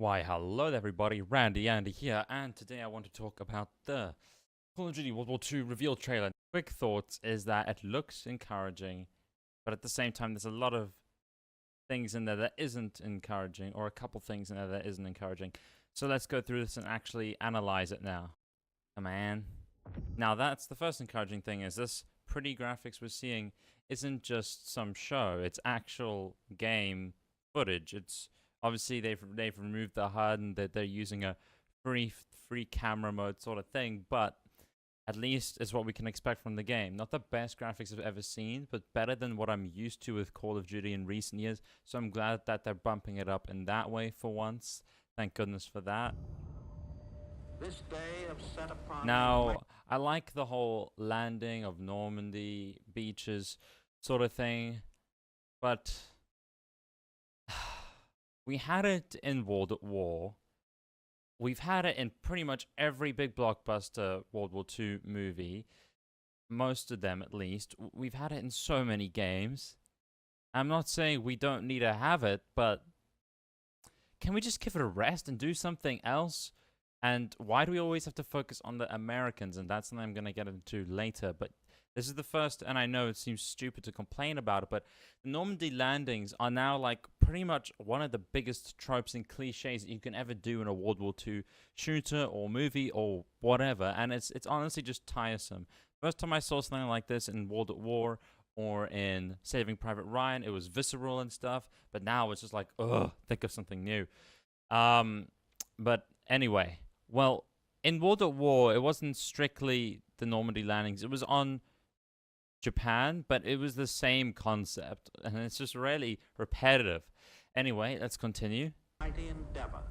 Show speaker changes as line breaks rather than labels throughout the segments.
Why, hello there everybody, Randy Andy here, and today I want to talk about the Call of Duty World War II reveal trailer. Quick thoughts is that it looks encouraging, but at the same time there's a lot of things in there that isn't encouraging, or a couple things in there that isn't encouraging. So let's go through this and actually analyze it now. Come on. Now that's the first encouraging thing, is this pretty graphics we're seeing isn't just some show, it's actual game footage. It's obviously they've removed the HUD and they're using a free camera mode sort of thing, but at least is what we can expect from the game. Not the best graphics I've ever seen, but better than what I'm used to with Call of Duty in recent years. So I'm glad that they're bumping it up in that way for once. Thank goodness for that.
This day have set upon
Now, I like the whole landing of Normandy beaches sort of thing, but we had it in World at War. We've had it in pretty much every big blockbuster World War II movie. Most of them, at least. We've had it in so many games. I'm not saying we don't need to have it, but can we just give it a rest and do something else? And why do we always have to focus on the Americans? And that's something I'm going to get into later. But this is the first, and I know it seems stupid to complain about it, but the Normandy landings are now like pretty much one of the biggest tropes and cliches that you can ever do in a World War II shooter or movie or whatever. And it's honestly just tiresome. First time I saw something like this in World at War or in Saving Private Ryan, it was visceral and stuff. But now it's just like, ugh, think of something new. But anyway. Well, in World at War, it wasn't strictly the Normandy landings. It was on Japan, but it was the same concept, and it's just really repetitive. Anyway, let's continue.
mighty endeavor.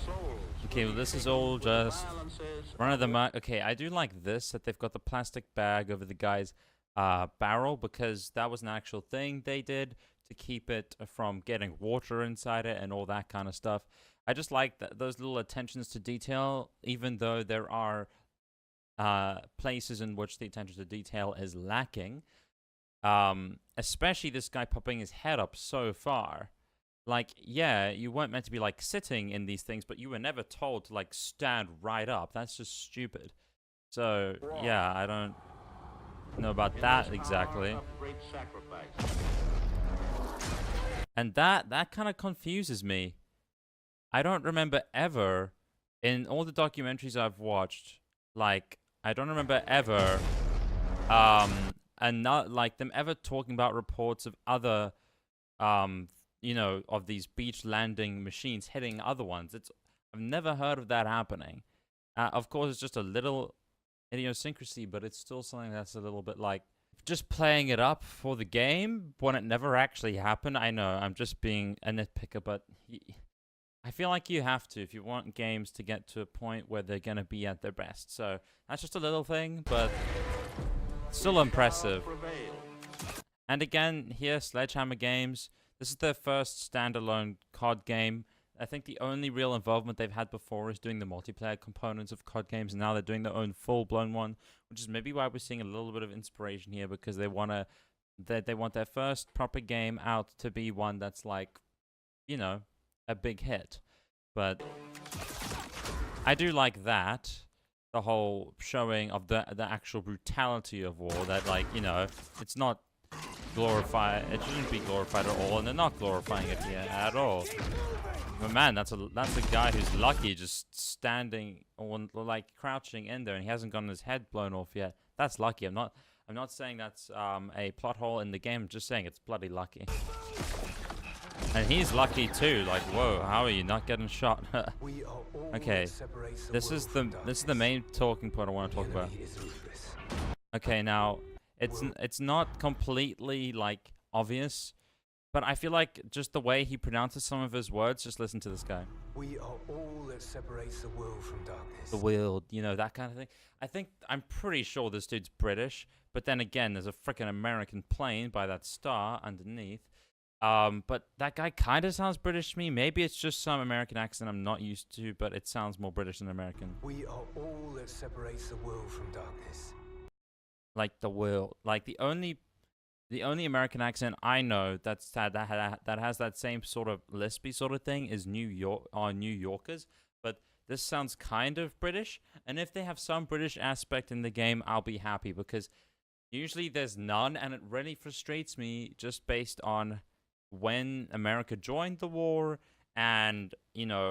Souls
Okay, well, this is
receiving
all
with
just
violences
run of the
of
mile. Okay, I do like this, that they've got the plastic bag over the guy's barrel, because that was an actual thing they did to keep it from getting water inside it and all that kind of stuff. I just like those little attentions to detail, even though there are places in which the attention to detail is lacking. Especially this guy popping his head up so far. Like, yeah, you weren't meant to be like sitting in these things, but you were never told to like stand right up. That's just stupid. So yeah, I don't know about
in
that
this
exactly.
hour of great sacrifice.
And that kind of confuses me. I don't remember ever, in all the documentaries I've watched, like, I don't remember ever, and not like them ever talking about reports of other, you know, of these beach landing machines hitting other ones. I've never heard of that happening. Of course, it's just a little idiosyncrasy, but it's still something that's a little bit like just playing it up for the game when it never actually happened. I know I'm just being a nitpicker, but I feel like you have to if you want games to get to a point where they're going to be at their best. So that's just a little thing, but still impressive. And again, here, Sledgehammer Games, this is their first standalone COD game. I think the only real involvement they've had before is doing the multiplayer components of COD games, and now they're doing their own full-blown one, which is maybe why we're seeing a little bit of inspiration here, because they want their first proper game out to be one that's like, you know, a big hit. But I do like that, the whole showing of the actual brutality of war, that, like, you know, it's not glorified, it shouldn't be glorified at all, and they're not glorifying it here at all. But man, that's a guy who's lucky, just standing or like crouching in there, and he hasn't gotten his head blown off yet. That's lucky. I'm not saying that's a plot hole in the game. I'm just saying it's bloody lucky. And he's lucky too. Like, whoa, how are you not getting shot? Okay, this is the main talking point I want to talk about. Okay, now it's not completely like obvious, but I feel like just the way he pronounces some of his words, just listen to this guy.
We are all that separates the world from darkness.
The world, you know, that kind of thing. I'm pretty sure this dude's British, but then again, there's a freaking American plane by that star underneath. But that guy kind of sounds British to me. Maybe it's just some American accent I'm not used to, but it sounds more British than American.
We are all that separates the world from darkness.
Like the world. Like the only The only American accent I know that has that same sort of lispy sort of thing is New Yorkers, but this sounds kind of British. And if they have some British aspect in the game, I'll be happy because usually there's none, and it really frustrates me just based on when America joined the war and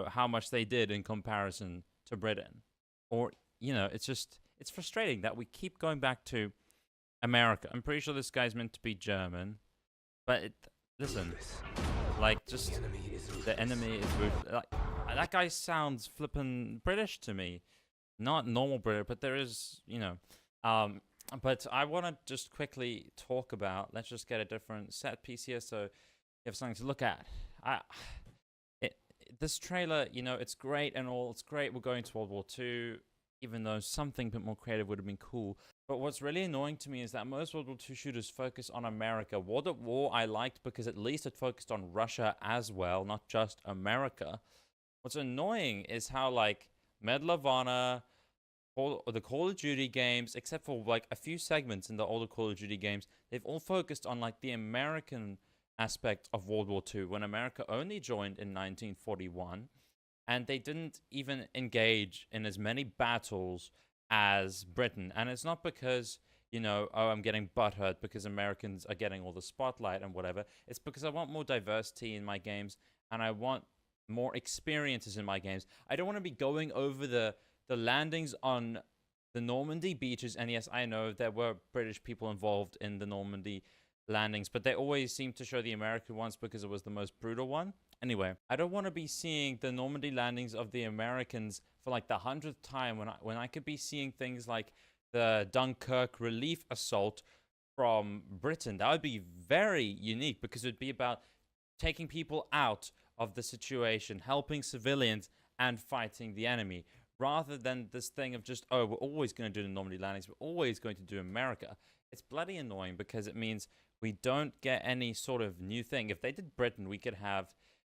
how much they did in comparison to Britain. Or it's frustrating that we keep going back to America. I'm pretty sure this guy's meant to be German, but listen, like just the enemy is ruthless. Like, that guy sounds flippin' British to me, not normal British, but there is, But I want to just quickly talk about. Let's just get a different set piece here, so you have something to look at. This trailer, it's great and all. It's great. We're going to World War II, even though something a bit more creative would have been cool. But what's really annoying to me is that most World War II shooters focus on America. World at War I liked because at least it focused on Russia as well, not just America. What's annoying is how, like, Medal of Honor, the Call of Duty games, except for, like, a few segments in the older Call of Duty games, they've all focused on, like, the American aspect of World War II, when America only joined in 1941. And they didn't even engage in as many battles as Britain. And it's not because, I'm getting butthurt because Americans are getting all the spotlight and whatever. It's because I want more diversity in my games, and I want more experiences in my games. I don't want to be going over the landings on the Normandy beaches. And yes, I know there were British people involved in the Normandy landings, but they always seem to show the American ones because it was the most brutal one. Anyway, I don't want to be seeing the Normandy landings of the Americans for like the 100th time when I could be seeing things like the Dunkirk relief assault from Britain. That would be very unique because it would be about taking people out of the situation, helping civilians, and fighting the enemy, rather than this thing of just, we're always going to do the Normandy landings, we're always going to do America. It's bloody annoying because it means we don't get any sort of new thing. If they did Britain, we could have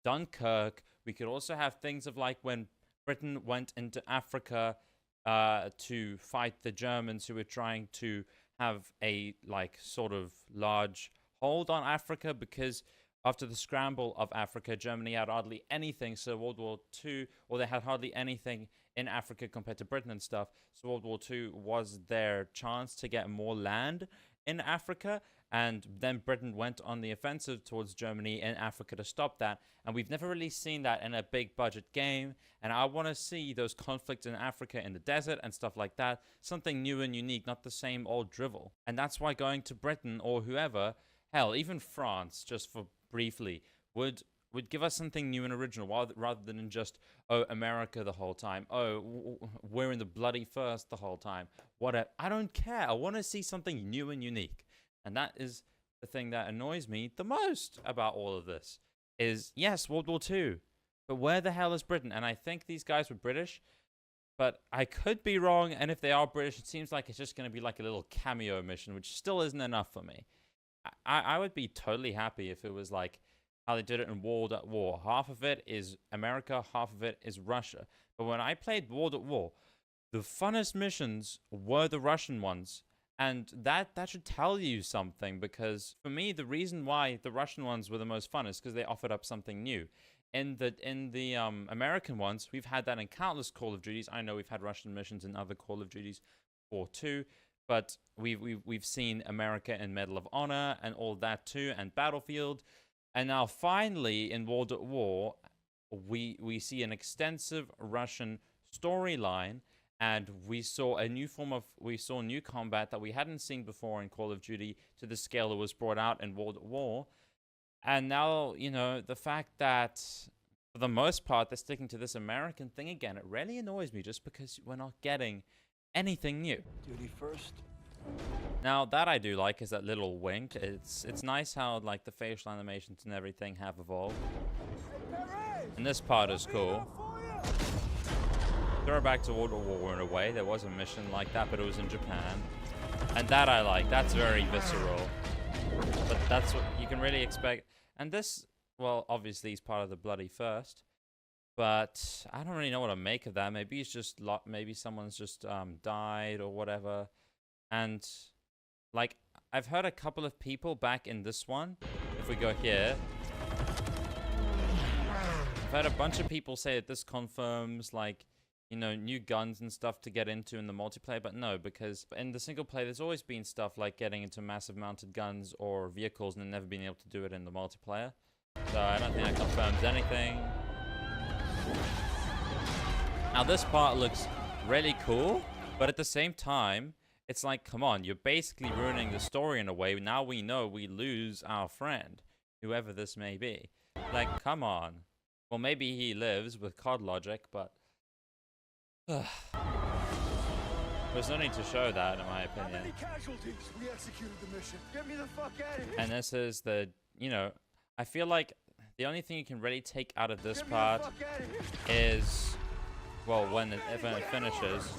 Dunkirk. We could also have things of like when Britain went into Africa to fight the Germans who were trying to have a like sort of large hold on Africa, because after the scramble of Africa, Germany had hardly anything. So World War II, or they had hardly anything in Africa compared to Britain and stuff. So World War II was their chance to get more land in Africa. And then Britain went on the offensive towards Germany in Africa to stop that. And we've never really seen that in a big budget game. And I want to see those conflicts in Africa in the desert and stuff like that. Something new and unique, not the same old drivel. And that's why going to Britain or whoever, hell, even France, just for briefly, would give us something new and original rather than just, America the whole time. We're in the bloody first the whole time. Whatever. I don't care. I want to see something new and unique. And that is the thing that annoys me the most about all of this. Is, yes, World War II, but where the hell is Britain? And I think these guys were British, but I could be wrong. And if they are British, it seems like it's just going to be like a little cameo mission, which still isn't enough for me. I would be totally happy if it was like how they did it in World at War. Half of it is America, half of it is Russia. But when I played World at War, the funnest missions were the Russian ones. And that should tell you something, because for me, the reason why the Russian ones were the most fun is because they offered up something new. In the American ones, we've had that in countless Call of Duties. I know we've had Russian missions in other Call of Duties before too, but we've seen America in Medal of Honor and all that too, and Battlefield. And now finally in World at War, we see an extensive Russian storyline. And we saw new combat that we hadn't seen before in Call of Duty to the scale it was brought out in World at War. And now, the fact that for the most part they're sticking to this American thing again, it really annoys me just because we're not getting anything new.
Duty first.
Now, that I do like is that little wink. It's nice how like the facial animations and everything have evolved. And this part is cool. Throwback to World War in a way. There was a mission like that, but it was in Japan. And that I like. That's very visceral. But that's what you can really expect. And this, well, obviously is part of the bloody first. But I don't really know what to make of that. Maybe it's just, maybe someone's just died or whatever. And, like, I've heard a couple of people back in this one. If we go here, I've heard a bunch of people say that this confirms, like, you know, new guns and stuff to get into in the multiplayer, but no, because in the single player, there's always been stuff like getting into massive mounted guns or vehicles and never being able to do it in the multiplayer. So I don't think that confirms anything. Now this part looks really cool, but at the same time, it's like, come on, you're basically ruining the story in a way. Now we know we lose our friend, whoever this may be. Like, come on. Well, maybe he lives with COD logic, but there's no need to show that, in my opinion.
How many casualties? We executed the mission. Get me the fuck out of here.
And this is the, you know, I feel like the only thing you can really take out of this part is, well, if it finishes,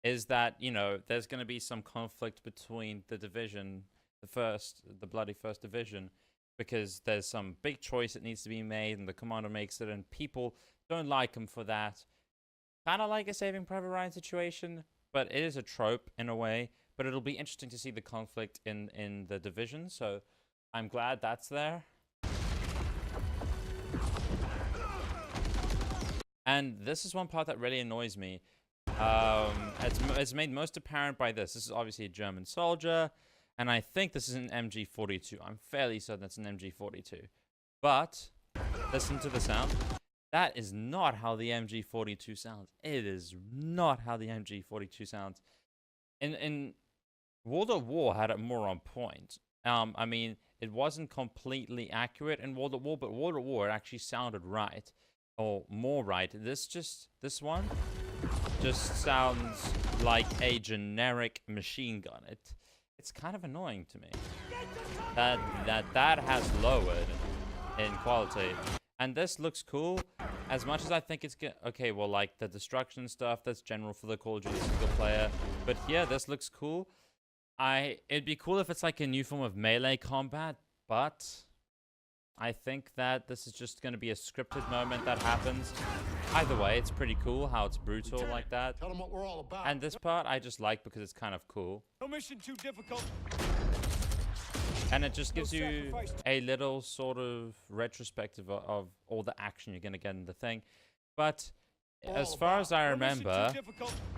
is that, you know, there's going to be some conflict between the division, the bloody first division, because there's some big choice that needs to be made, and the commander makes it, and people don't like him for that. Kind of like a Saving Private Ryan situation, but it is a trope in a way. But it'll be interesting to see the conflict in the division, so I'm glad that's there. And this is one part that really annoys me. It's made most apparent by this. This is obviously a German soldier, and I think this is an MG42. I'm fairly certain it's an MG42. But listen to the sound. That is not how the MG42 sounds. It is not how the MG42 sounds. In World of War had it more on point. I mean, it wasn't completely accurate in World of War, but World of War it actually sounded right, or more right. This one just sounds like a generic machine gun. It's kind of annoying to me that has lowered in quality. And this looks cool. As much as I think it's good, okay, well, like the destruction stuff, that's general for the Call of Duty single player. But yeah, this looks cool. It'd be cool if it's like a new form of melee combat, but I think that this is just going to be a scripted moment that happens. Either way, it's pretty cool how it's brutal like that.
Tell them what we're all about.
And this part I just like because it's kind of cool.
No mission too difficult.
And it just gives you a little sort of retrospective of all the action you're going to get in the thing. But as far as I remember,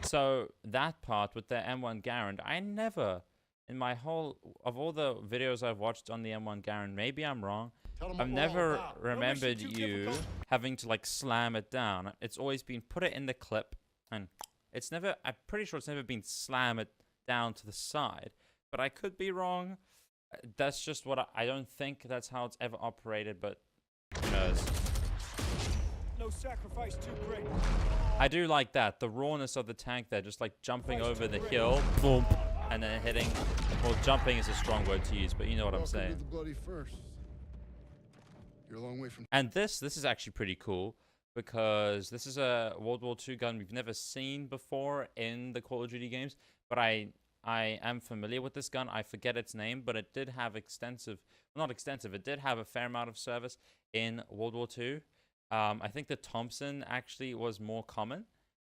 so that part with the M1 Garand, I never, in my whole, of all the videos I've watched on the M1 Garand, maybe I'm wrong, I've never remembered you having to like slam it down. It's always been put it in the clip, and it's never, I'm pretty sure it's never been slam it down to the side. But I could be wrong. That's just what I don't think that's how it's ever operated, but who knows.
No sacrifice too great.
I do like that, the rawness of the tank there, just like jumping over the hill, boom, and then hitting. Well, jumping is a strong word to use, but you know what I'm saying.
The bloody first. You're a long way from.
And this is actually pretty cool because this is a World War II gun we've never seen before in the Call of Duty games, but I am familiar with this gun. I forget its name, but it did have extensive, well, not extensive, it did have a fair amount of service in World War II. I think the Thompson actually was more common,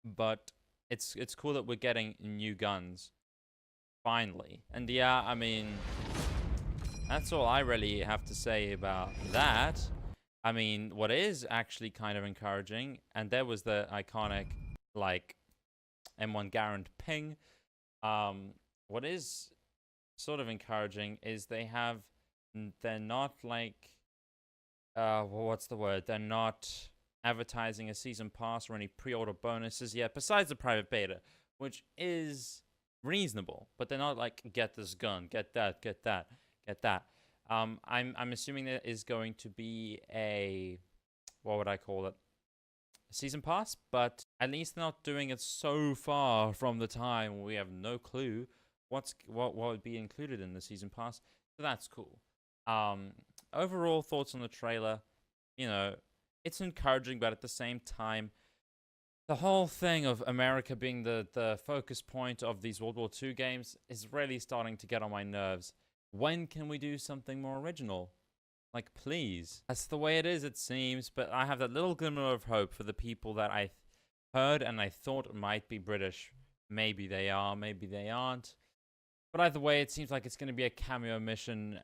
but it's cool that we're getting new guns, finally. And yeah, I mean, that's all I really have to say about that. I mean, what is actually kind of encouraging, and there was the iconic, like, M1 Garand ping. What is sort of encouraging is they're not like, what's the word? They're not advertising a season pass or any pre-order bonuses yet, besides the private beta, which is reasonable. But they're not like, get this gun, get that, get that, get that. I'm assuming there is going to be a, what would I call it? A season pass, but at least they're not doing it so far from the time we have no clue what would be included in the season pass. So that's cool. Overall thoughts on the trailer, you know, it's encouraging, but at the same time, the whole thing of America being the focus point of these World War II games is really starting to get on my nerves. When can we do something more original? Like, please. That's the way it is, it seems, but I have that little glimmer of hope for the people that I heard and I thought might be British. Maybe they are, maybe they aren't. But either way, it seems like it's going to be a cameo mission,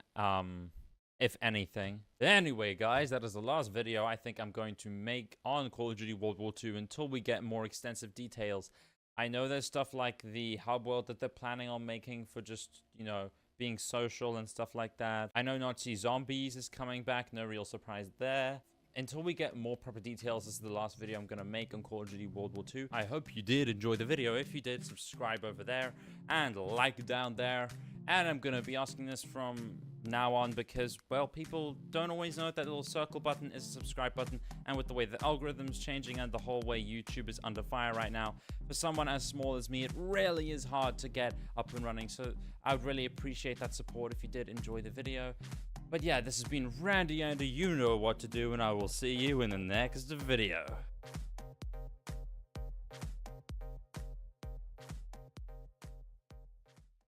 if anything. Anyway, guys, that is the last video I think I'm going to make on Call of Duty World War II until we get more extensive details. I know there's stuff like the hub world that they're planning on making for just, you know, being social and stuff like that. I know Nazi Zombies is coming back, no real surprise there. Until we get more proper details, this is the last video I'm going to make on Call of Duty World War II. I hope you did enjoy the video. If you did, subscribe over there and like down there. And I'm going to be asking this from now on because, well, people don't always know that little circle button is a subscribe button. And with the way the algorithm's changing and the whole way YouTube is under fire right now, for someone as small as me, it really is hard to get up and running. So I would really appreciate that support if you did enjoy the video. But yeah, this has been Randy, and you know what to do, and I will see you in the next video.